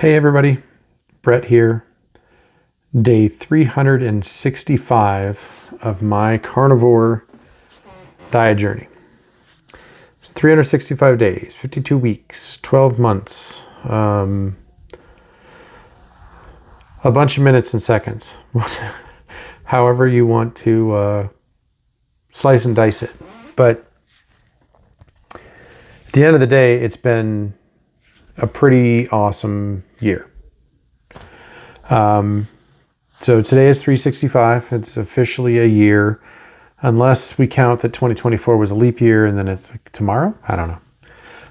Hey everybody, Brett here. Day 365 of my carnivore diet journey. It's 365 days, 52 weeks, 12 months, a bunch of minutes and seconds. However you want to slice and dice it. But at the end of the day, it's been a pretty awesome year. So today is 365. It's officially a year, unless we count that 2024 was a leap year and then it's like tomorrow. I don't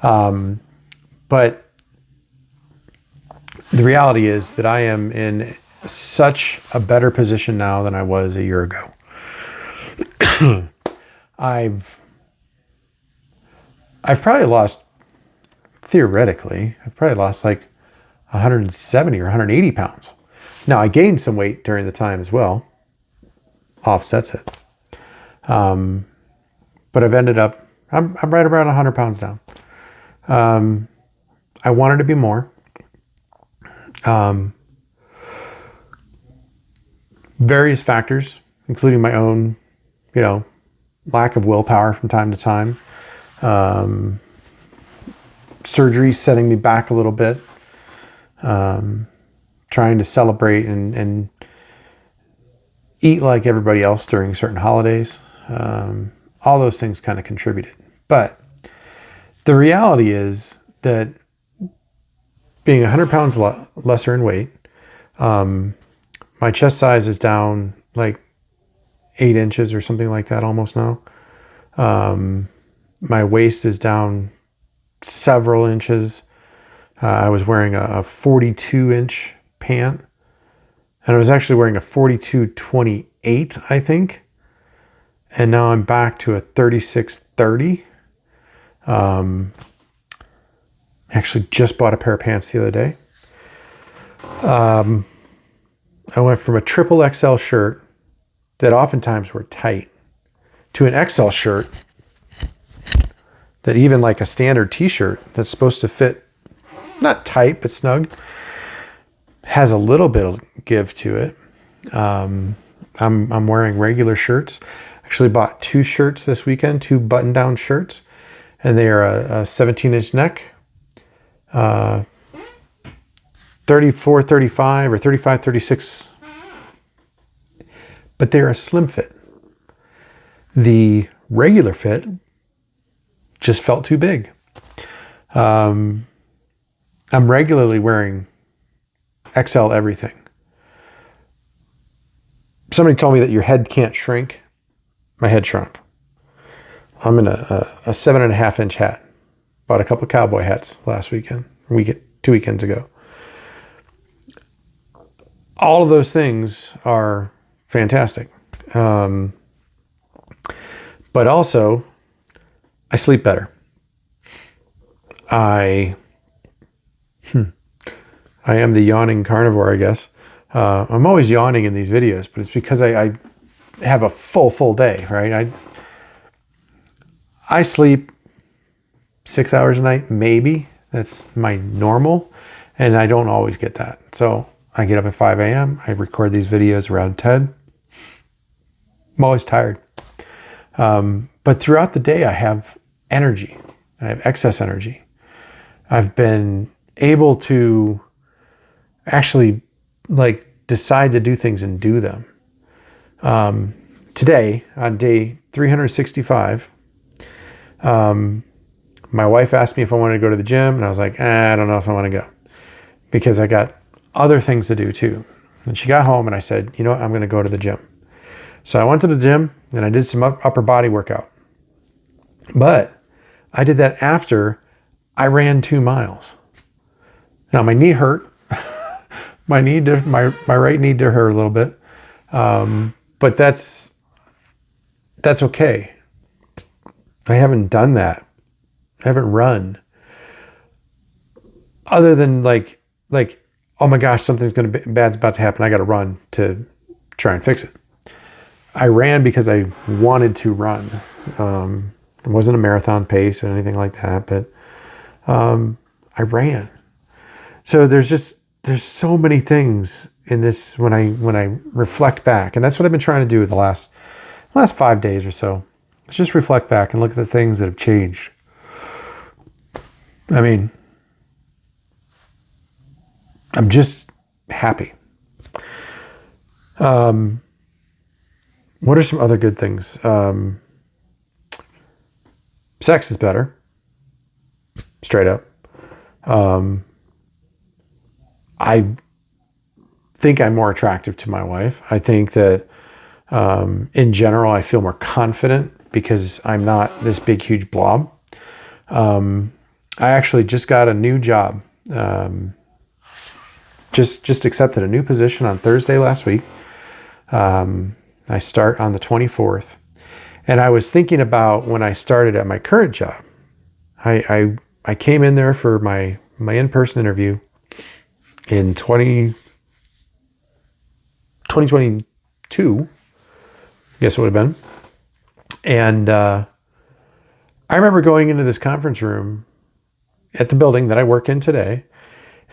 know. But the reality is that I am in such a better position now than I was a year ago. I've probably lost, theoretically, I've probably lost like 170 or 180 pounds. Now, I gained some weight during the time as well. Offsets it. But I've ended up, I'm right around 100 pounds down. I wanted to be more. Various factors, including my own, lack of willpower from time to time. Surgery setting me back a little bit. Trying to celebrate and eat like everybody else during certain holidays. All those things kind of contributed. But the reality is that being 100 pounds lesser in weight, my chest size is down like 8 inches or something like that almost now. My waist is down several inches. I was wearing a 42-inch pant, and I was actually wearing a 42-28, I think. And now I'm back to a 36-30. Actually just bought a pair of pants the other day. I went from a triple XL shirt that oftentimes were tight to an XL shirt that even like a standard t-shirt that's supposed to fit not tight, but snug, has a little bit of give to it. I'm wearing regular shirts. Actually bought 2 shirts this weekend, 2 button-down shirts, and they are a 17-inch neck, 34, 35, or 35, 36, but they're a slim fit. The regular fit just felt too big. I'm regularly wearing XL everything. Somebody told me that your head can't shrink. My head shrunk. I'm in a 7.5-inch hat. Bought a couple of cowboy hats last weekend, 2 weekends ago. All of those things are fantastic. But also, I sleep better. I am the yawning carnivore, I guess. I'm always yawning in these videos, but it's because I have a full day, right? I sleep 6 hours a night, maybe. That's my normal, and I don't always get that. So I get up at 5 a.m. I record these videos around 10. I'm always tired. But throughout the day, I have energy. I have excess energy. I've been able to actually decide to do things and do them. Today, on day 365, my wife asked me if I wanted to go to the gym, and I was like, I don't know if I want to go, because I got other things to do too. And she got home and I said, you know what, I'm going to go to the gym. So I went to the gym and I did some upper body workout. But I did that after I ran 2 miles. Now my knee hurt. My right knee did hurt a little bit. But that's okay. I haven't done that. I haven't run. Other than like, oh my gosh, bad's about to happen. I got to run to try and fix it. I ran because I wanted to run. It wasn't a marathon pace or anything like that, but I ran. So there's so many things in this when I reflect back, and that's what I've been trying to do the last 5 days or so. Let's just reflect back and look at the things that have changed. I mean, I'm just happy. What are some other good things? Sex is better. Straight up. I think I'm more attractive to my wife. I think that in general, I feel more confident because I'm not this big, huge blob. I actually just got a new job. Just accepted a new position on Thursday last week. I start on the 24th. And I was thinking about when I started at my current job. I came in there for my in-person interview in 2022, I guess it would have been. And I remember going into this conference room at the building that I work in today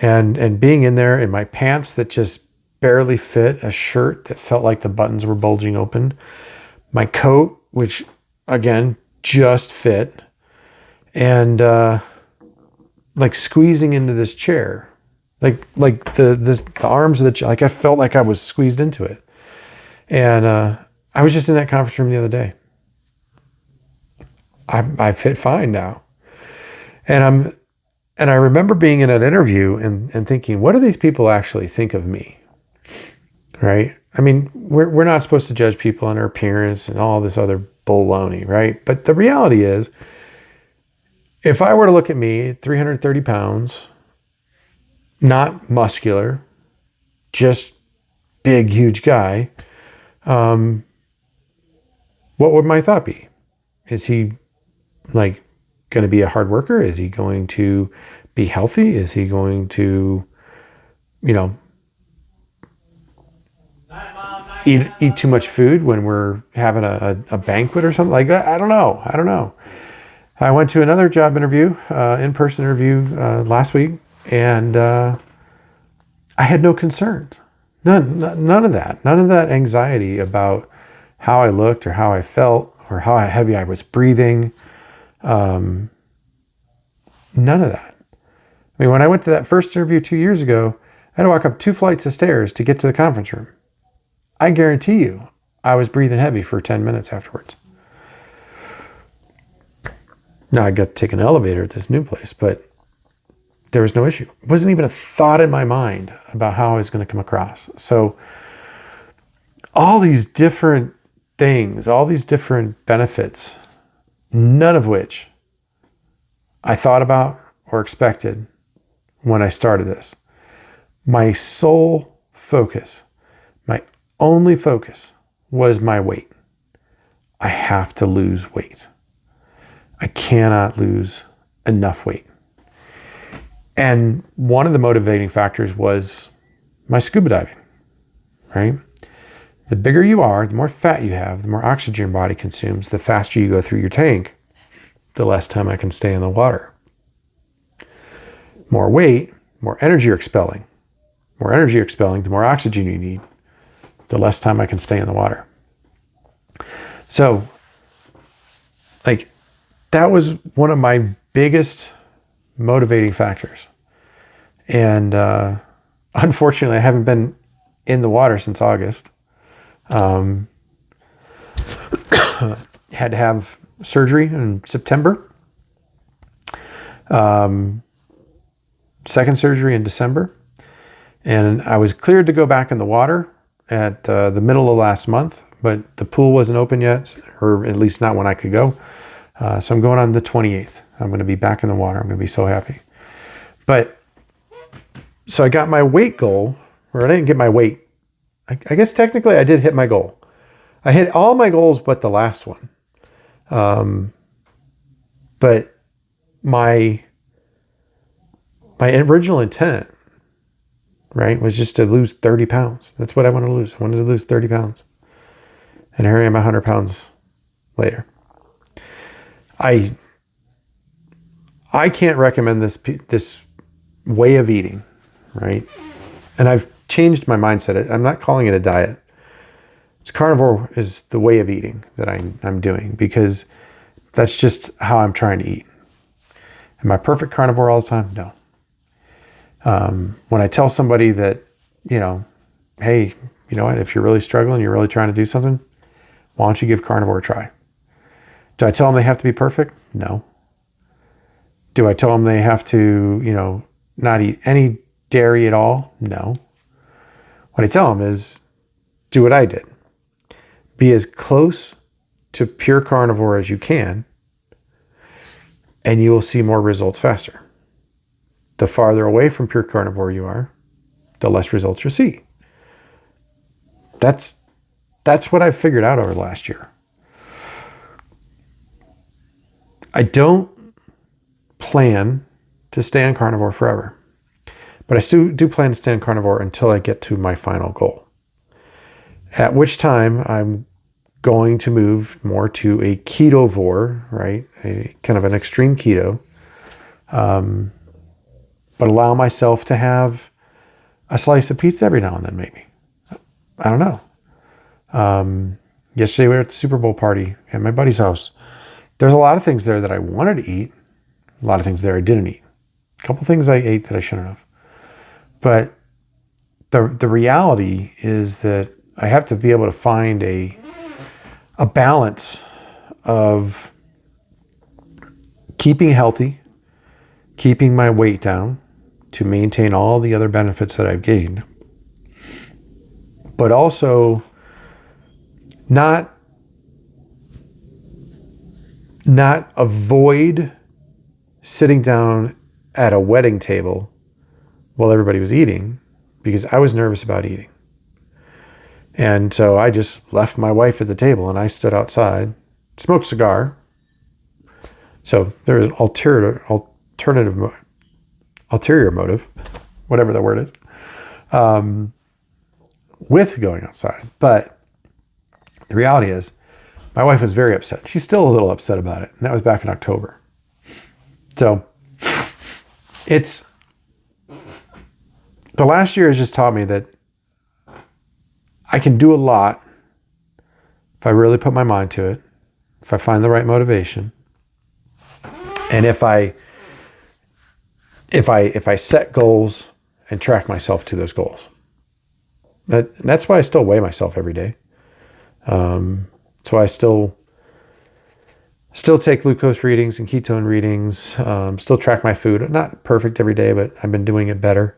and being in there in my pants that just barely fit, a shirt that felt like the buttons were bulging open, my coat, which again, just fit, and like squeezing into this chair. Like the arms of the chair, like I felt like I was squeezed into it. And I was just in that conference room the other day. I fit fine now. And I remember being in an interview and thinking, what do these people actually think of me? Right? I mean, we're not supposed to judge people on their appearance and all this other baloney, right? But the reality is, if I were to look at me, 330 pounds, not muscular, just big, huge guy, what would my thought be? Is he like going to be a hard worker? Is he going to be healthy? Is he going to, eat too much food when we're having a banquet or something? Like, I don't know. I went to another job interview, in-person interview last week, and I had no concerns. None of that. None of that anxiety about how I looked or how I felt or how heavy I was breathing. None of that. I mean, when I went to that first interview 2 years ago, I had to walk up 2 flights of stairs to get to the conference room. I guarantee you, I was breathing heavy for 10 minutes afterwards. Now I got to take an elevator at this new place, but there was no issue. It wasn't even a thought in my mind about how I was going to come across. So all these different things, all these different benefits, none of which I thought about or expected when I started this. My sole focus, my only focus was my weight. I have to lose weight. I cannot lose enough weight. And one of the motivating factors was my scuba diving, right? The bigger you are, the more fat you have, the more oxygen your body consumes, the faster you go through your tank, the less time I can stay in the water. More weight, more energy you're expelling. More energy you're expelling, the more oxygen you need, the less time I can stay in the water. So, like, that was one of my biggest motivating factors. And unfortunately, I haven't been in the water since August. Had to have surgery in September. Second surgery in December. And I was cleared to go back in the water at the middle of last month, but the pool wasn't open yet, or at least not when I could go. So I'm going on the 28th. I'm going to be back in the water. I'm going to be so happy. But so I got my weight goal, or I didn't get my weight. I guess technically I did hit my goal. I hit all my goals but the last one. But my original intent, right, was just to lose 30 pounds. That's what I wanted to lose. I wanted to lose 30 pounds. And here I am 100 pounds later. I can't recommend this way of eating right? And I've changed my mindset. I'm not calling it a diet. It's carnivore is the way of eating that I'm doing, because that's just how I'm trying to eat. Am I perfect carnivore all the time? No. When I tell somebody that, hey, you know what, if you're really struggling, you're really trying to do something, why don't you give carnivore a try? Do I tell them they have to be perfect? No. Do I tell them they have to, not eat any dairy at all? No. What I tell them is do what I did. Be as close to pure carnivore as you can, and you will see more results faster. The farther away from pure carnivore you are, the less results you'll see. That's what I've figured out over the last year. I don't plan to stay on carnivore forever, but I still do plan to stay on carnivore until I get to my final goal, at which time I'm going to move more to a ketovore, right? A kind of an extreme keto, but allow myself to have a slice of pizza every now and then, maybe. I don't know. Yesterday we were at the Super Bowl party at my buddy's house. There's a lot of things there that I wanted to eat. A lot of things there I didn't eat. A couple things I ate that I shouldn't have. But the reality is that I have to be able to find a balance of keeping healthy, keeping my weight down to maintain all the other benefits that I've gained, but also not avoid sitting down at a wedding table while everybody was eating, because I was nervous about eating. And so I just left my wife at the table and I stood outside, smoked a cigar. So there was an ulterior motive, whatever that word is, with going outside. But the reality is, my wife was very upset. She's still a little upset about it. And that was back in October. So the last year has just taught me that I can do a lot if I really put my mind to it, if I find the right motivation, and if I set goals and track myself to those goals. That's why I still weigh myself every day. That's why I still take glucose readings and ketone readings, still track my food. Not perfect every day, but I've been doing it better.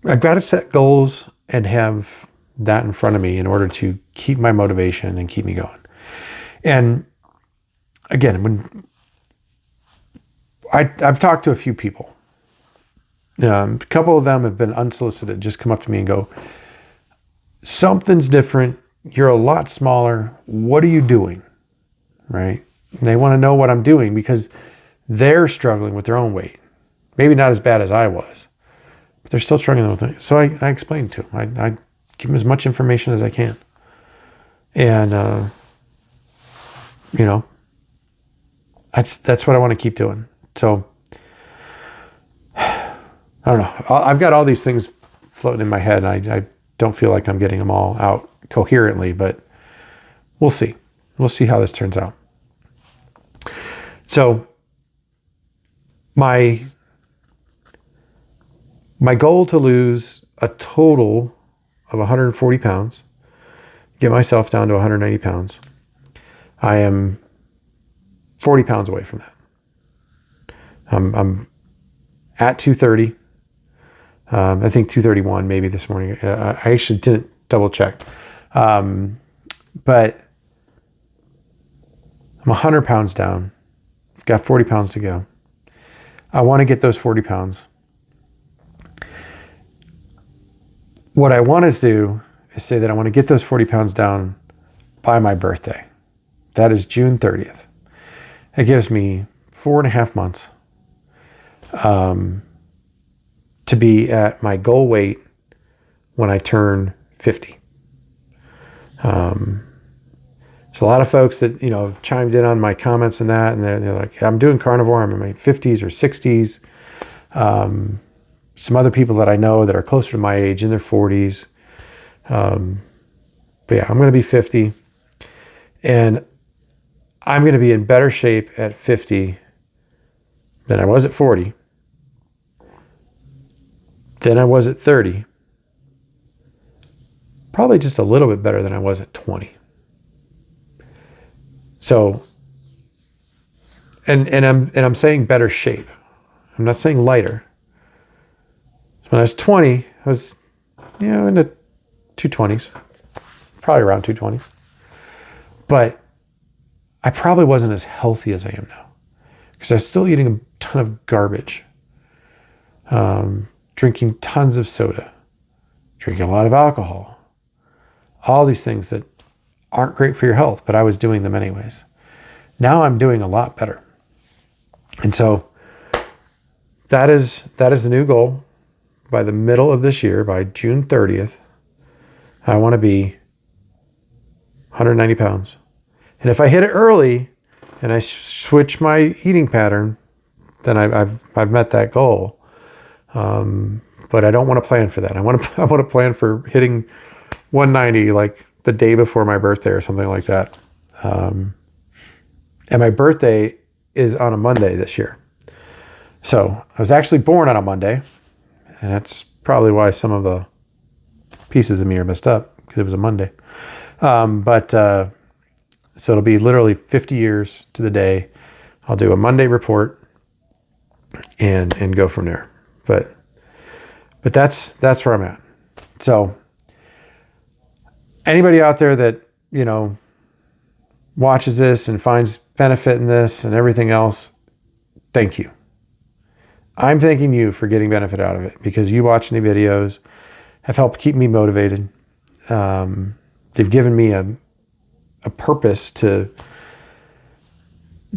I've got to set goals and have that in front of me in order to keep my motivation and keep me going. And again, when I've talked to a few people, a couple of them have been unsolicited, just come up to me and go, something's different. You're a lot smaller. What are you doing? Right? And they want to know what I'm doing because they're struggling with their own weight. Maybe not as bad as I was, but they're still struggling with it. So I explained to them. I give them as much information as I can. And, that's what I want to keep doing. So, I don't know. I've got all these things floating in my head. And I don't feel like I'm getting them all out coherently, but we'll see. We'll see how this turns out. So, my goal to lose a total of 140 pounds, get myself down to 190 pounds. I am 40 pounds away from that. I'm at 230. I think 231 maybe this morning. I actually didn't double check. But I'm 100 pounds down. I've got 40 pounds to go. I want to get those 40 pounds. What I want to do is say that I want to get those 40 pounds down by my birthday. That is June 30th. It gives me 4.5 months to be at my goal weight when I turn 50. So a lot of folks that, have chimed in on my comments and that, and they're like, I'm doing carnivore, I'm in my 50s or 60s. Some other people that I know that are closer to my age, in their 40s. But yeah, I'm going to be 50. And I'm going to be in better shape at 50 than I was at 40. Than I was at 30. Probably just a little bit better than I was at 20. So, and I'm saying better shape. I'm not saying lighter. When I was 20, I was, in the 220s, probably around 220. But I probably wasn't as healthy as I am now because I was still eating a ton of garbage, drinking tons of soda, drinking a lot of alcohol, all these things that aren't great for your health, but I was doing them anyways. Now I'm doing a lot better. And so that is the new goal. By the middle of this year, by June 30th, I want to be 190 pounds. And if I hit it early and I switch my eating pattern, then I've met that goal. But I don't want to plan for that. I want to plan for hitting 190 like the day before my birthday or something like that. And my birthday is on a Monday this year. So I was actually born on a Monday. And that's probably why some of the pieces of me are messed up, because it was a Monday. So it'll be literally 50 years to the day. I'll do a Monday report and go from there. But that's where I'm at. So anybody out there that, watches this and finds benefit in this and everything else, thank you. I'm thanking you for getting benefit out of it, because you watching the videos have helped keep me motivated. They've given me a purpose it's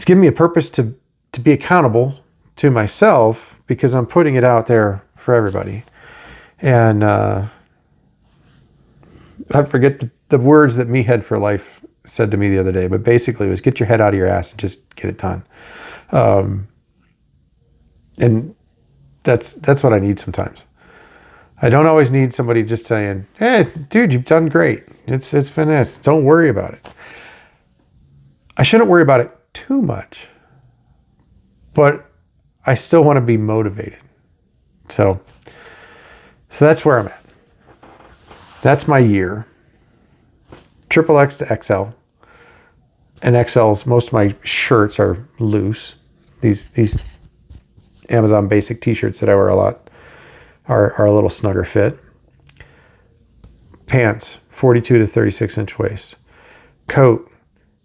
given me a purpose to be accountable to myself, because I'm putting it out there for everybody. And I forget the words that Me Head for Life said to me the other day, but basically it was get your head out of your ass and just get it done. And that's what I need sometimes. I don't always need somebody just saying, "Hey, dude, you've done great. It's finished. Don't worry about it." I shouldn't worry about it too much, but I still want to be motivated. So that's where I'm at. That's my year. Triple X to XL. And XLs, most of my shirts are loose. These Amazon basic t-shirts that I wear a lot are a little snugger fit. Pants, 42 to 36 inch waist. Coat,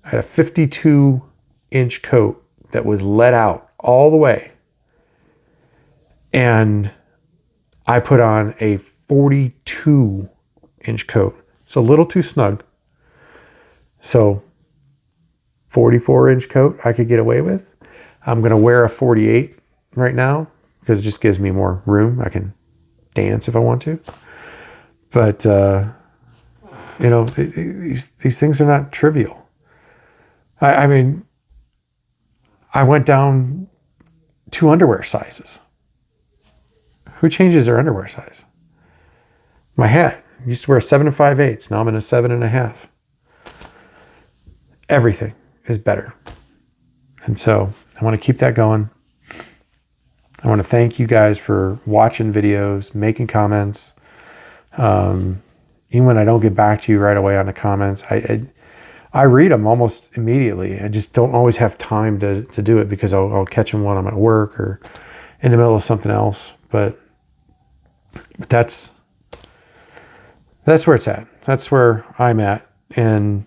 I had a 52 inch coat that was let out all the way. And I put on a 42 inch coat. It's a little too snug. So 44 inch coat I could get away with. I'm going to wear a 48 right now because it just gives me more room. I can dance if I want to. But, these things are not trivial. I mean, I went down 2 underwear sizes. Who changes their underwear size? My hat. I used to wear a 7 5/8. Now I'm in a 7 1/2. Everything is better. And so I want to keep that going. I want to thank you guys for watching videos, making comments. Even when I don't get back to you right away on the comments, I read them almost immediately. I just don't always have time to do it because I'll catch them when I'm at work or in the middle of something else. But that's where it's at. That's where I'm at. And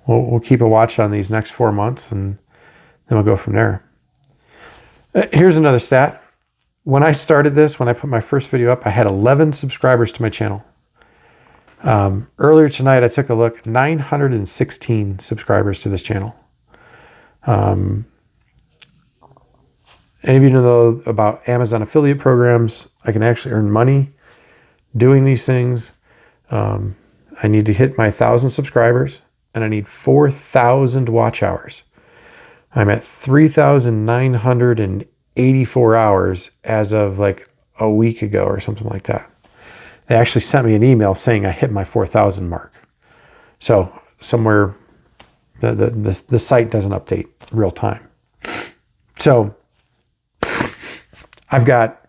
we'll keep a watch on these next 4 months, and then we'll go from there. Here's another stat. When I started this, when I put my first video up, I had 11 subscribers to my channel. Earlier tonight, I took a look, 916 subscribers to this channel. Any of you know about Amazon affiliate programs? I can actually earn money doing these things. I need to hit my 1,000 subscribers, and I need 4,000 watch hours. I'm at 3,980 84 hours as of like a week ago or something like that. They actually sent me an email saying I hit my 4,000 mark. So somewhere the site doesn't update real time. So I've got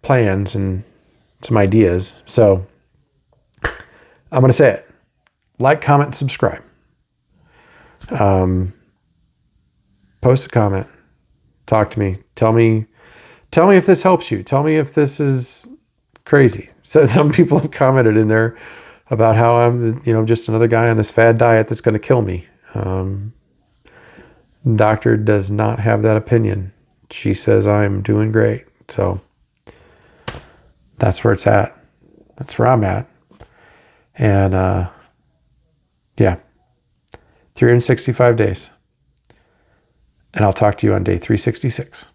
plans and some ideas. So I'm going to say it. Like, comment, and subscribe. Post a comment. Talk to me. Tell me if this helps you. Tell me if this is crazy. So some people have commented in there about how I'm, just another guy on this fad diet that's going to kill me. Doctor does not have that opinion. She says I'm doing great. So that's where it's at. That's where I'm at. And yeah, 365 days. And I'll talk to you on day 366.